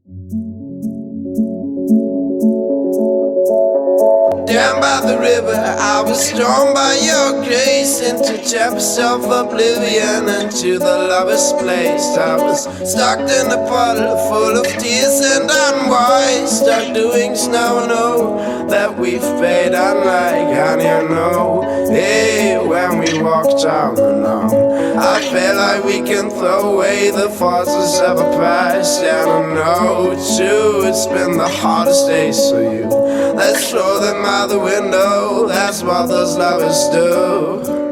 Down by the river, I was drawn by your grace into chapters of oblivion, into the lover's place. I was stuck in a puddle full of tears and unwise, stuck doing snow, know that we've paid unlike honey, I know. Hey, when we walked down the lawn, I felt like we can throw away the forces of a past, and I know too, it's been the hardest days for you. Let's throw them out the window, that's what those lovers do.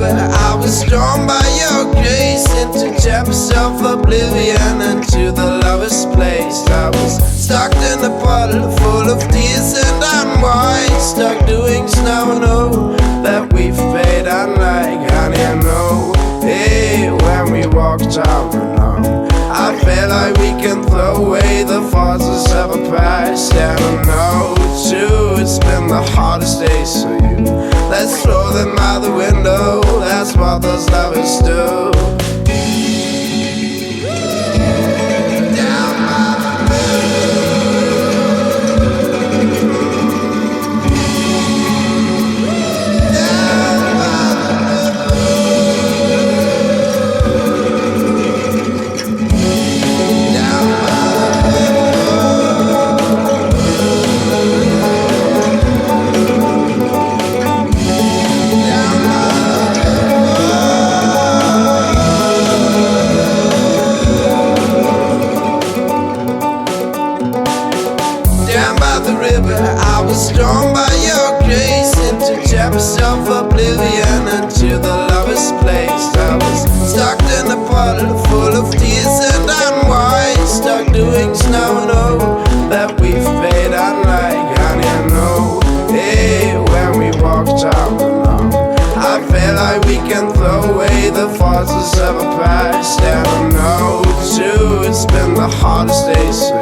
I was drawn by your grace into chapters of oblivion, into the lover's place. I was stuck in a puddle full of tears and unwise, stuck doing snow, know that we've paid unlike honey, I know. Hey, when we walked out alone, I felt like we can throw away the forces of a past, and I know too, it's been the hardest days for you. Let's throw them out the window, that's what those lovers do. I was drawn by your grace into chapters of oblivion, into the lover's place. I was stuck in a puddle full of tears and unwise, stuck doing snow, know that we've paid unlike honey, I know. Hey, when we walked out alone, I felt like we can throw away the forces of a past, and I know too, it's been the hardest days.